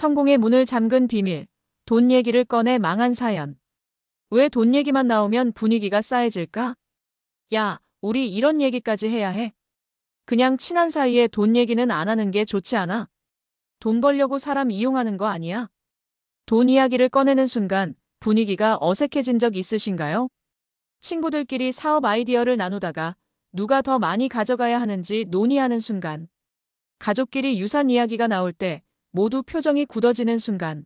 성공의 문을 잠근 비밀. 돈 얘기를 꺼내 망한 사연. 왜 돈 얘기만 나오면 분위기가 싸해질까? 야, 우리 이런 얘기까지 해야 해? 그냥 친한 사이에 돈 얘기는 안 하는 게 좋지 않아? 돈 벌려고 사람 이용하는 거 아니야? 돈 이야기를 꺼내는 순간 분위기가 어색해진 적 있으신가요? 친구들끼리 사업 아이디어를 나누다가 누가 더 많이 가져가야 하는지 논의하는 순간. 가족끼리 유산 이야기가 나올 때 모두 표정이 굳어지는 순간.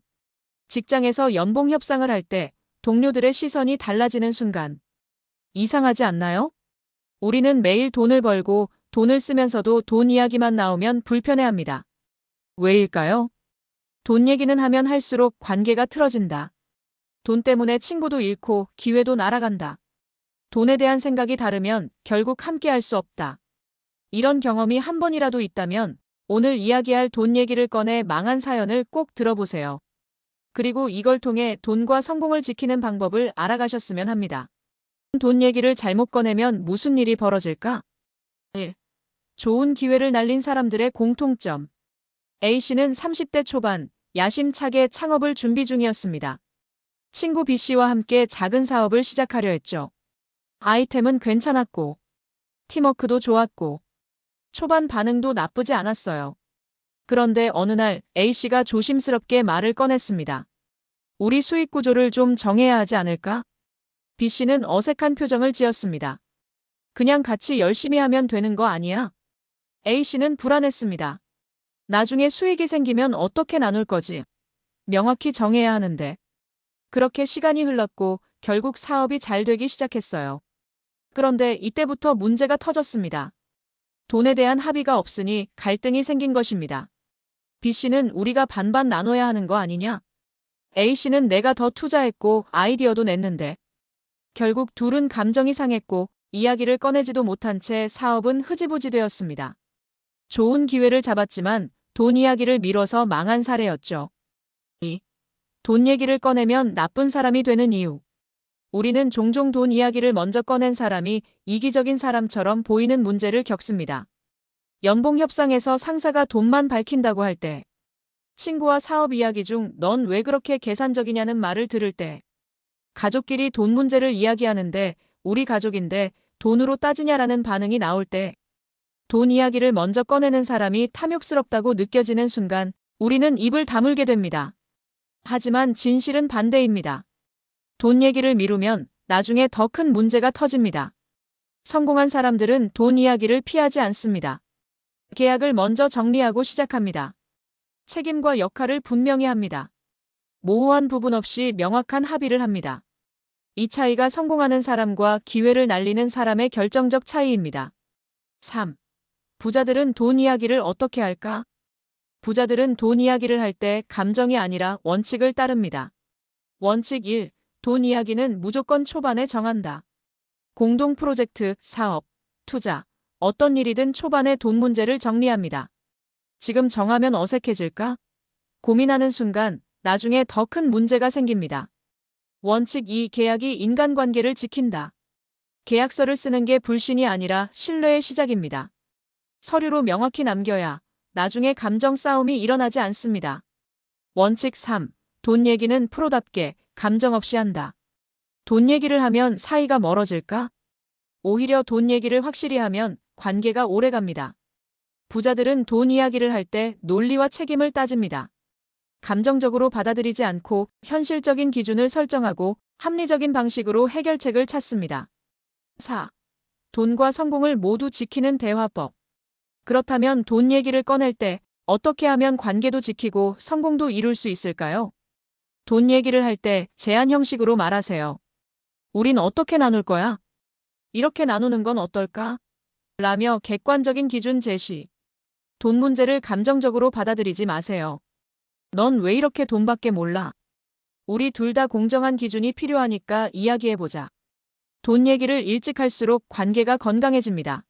직장에서 연봉 협상을 할 때 동료들의 시선이 달라지는 순간. 이상하지 않나요? 우리는 매일 돈을 벌고 돈을 쓰면서도 돈 이야기만 나오면 불편해합니다. 왜일까요? 돈 얘기는 하면 할수록 관계가 틀어진다. 돈 때문에 친구도 잃고 기회도 날아간다. 돈에 대한 생각이 다르면 결국 함께 할 수 없다. 이런 경험이 한 번이라도 있다면 오늘 이야기할 돈 얘기를 꺼내 망한 사연을 꼭 들어보세요. 그리고 이걸 통해 돈과 성공을 지키는 방법을 알아가셨으면 합니다. 돈 얘기를 잘못 꺼내면 무슨 일이 벌어질까? 1. 좋은 기회를 날린 사람들의 공통점. A씨는 30대 초반, 야심차게 창업을 준비 중이었습니다. 친구 B씨와 함께 작은 사업을 시작하려 했죠. 아이템은 괜찮았고, 팀워크도 좋았고, 초반 반응도 나쁘지 않았어요. 그런데 어느 날 A씨가 조심스럽게 말을 꺼냈습니다. 우리 수익 구조를 좀 정해야 하지 않을까? B씨는 어색한 표정을 지었습니다. 그냥 같이 열심히 하면 되는 거 아니야? A씨는 불안했습니다. 나중에 수익이 생기면 어떻게 나눌 거지? 명확히 정해야 하는데. 그렇게 시간이 흘렀고 결국 사업이 잘 되기 시작했어요. 그런데 이때부터 문제가 터졌습니다. 돈에 대한 합의가 없으니 갈등이 생긴 것입니다. B씨는 우리가 반반 나눠야 하는 거 아니냐? A씨는 내가 더 투자했고 아이디어도 냈는데. 결국 둘은 감정이 상했고 이야기를 꺼내지도 못한 채 사업은 흐지부지 되었습니다. 좋은 기회를 잡았지만 돈 이야기를 미뤄서 망한 사례였죠. 2. 돈 얘기를 꺼내면 나쁜 사람이 되는 이유. 우리는 종종 돈 이야기를 먼저 꺼낸 사람이 이기적인 사람처럼 보이는 문제를 겪습니다. 연봉 협상에서 상사가 돈만 밝힌다고 할 때, 친구와 사업 이야기 중 넌 왜 그렇게 계산적이냐는 말을 들을 때, 가족끼리 돈 문제를 이야기하는데 우리 가족인데 돈으로 따지냐라는 반응이 나올 때, 돈 이야기를 먼저 꺼내는 사람이 탐욕스럽다고 느껴지는 순간 우리는 입을 다물게 됩니다. 하지만 진실은 반대입니다. 돈 얘기를 미루면 나중에 더 큰 문제가 터집니다. 성공한 사람들은 돈 이야기를 피하지 않습니다. 계약을 먼저 정리하고 시작합니다. 책임과 역할을 분명히 합니다. 모호한 부분 없이 명확한 합의를 합니다. 이 차이가 성공하는 사람과 기회를 날리는 사람의 결정적 차이입니다. 3. 부자들은 돈 이야기를 어떻게 할까? 부자들은 돈 이야기를 할 때 감정이 아니라 원칙을 따릅니다. 원칙 1. 돈 이야기는 무조건 초반에 정한다. 공동 프로젝트, 사업, 투자, 어떤 일이든 초반에 돈 문제를 정리합니다. 지금 정하면 어색해질까? 고민하는 순간 나중에 더 큰 문제가 생깁니다. 원칙 2. 계약이 인간관계를 지킨다. 계약서를 쓰는 게 불신이 아니라 신뢰의 시작입니다. 서류로 명확히 남겨야 나중에 감정 싸움이 일어나지 않습니다. 원칙 3. 돈 얘기는 프로답게 감정 없이 한다. 돈 얘기를 하면 사이가 멀어질까? 오히려 돈 얘기를 확실히 하면 관계가 오래갑니다. 부자들은 돈 이야기를 할 때 논리와 책임을 따집니다. 감정적으로 받아들이지 않고 현실적인 기준을 설정하고 합리적인 방식으로 해결책을 찾습니다. 4. 돈과 성공을 모두 지키는 대화법. 그렇다면 돈 얘기를 꺼낼 때 어떻게 하면 관계도 지키고 성공도 이룰 수 있을까요? 돈 얘기를 할 때 제안 형식으로 말하세요. 우린 어떻게 나눌 거야? 이렇게 나누는 건 어떨까? 라며 객관적인 기준 제시. 돈 문제를 감정적으로 받아들이지 마세요. 넌 왜 이렇게 돈밖에 몰라? 우리 둘 다 공정한 기준이 필요하니까 이야기해보자. 돈 얘기를 일찍 할수록 관계가 건강해집니다.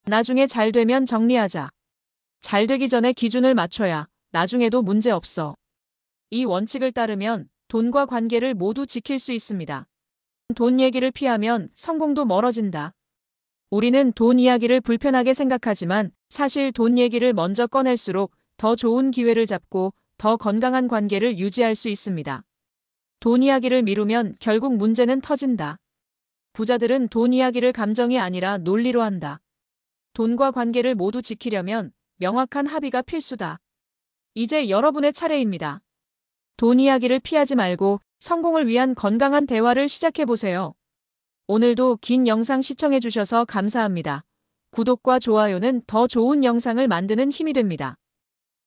나중에 잘 되면 정리하자. 잘 되기 전에 기준을 맞춰야 나중에도 문제 없어. 이 원칙을 따르면 돈과 관계를 모두 지킬 수 있습니다. 돈 얘기를 피하면 성공도 멀어진다. 우리는 돈 이야기를 불편하게 생각하지만 사실 돈 얘기를 먼저 꺼낼수록 더 좋은 기회를 잡고 더 건강한 관계를 유지할 수 있습니다. 돈 이야기를 미루면 결국 문제는 터진다. 부자들은 돈 이야기를 감정이 아니라 논리로 한다. 돈과 관계를 모두 지키려면 명확한 합의가 필수다. 이제 여러분의 차례입니다. 돈 이야기를 피하지 말고 성공을 위한 건강한 대화를 시작해보세요. 오늘도 긴 영상 시청해주셔서 감사합니다. 구독과 좋아요는 더 좋은 영상을 만드는 힘이 됩니다.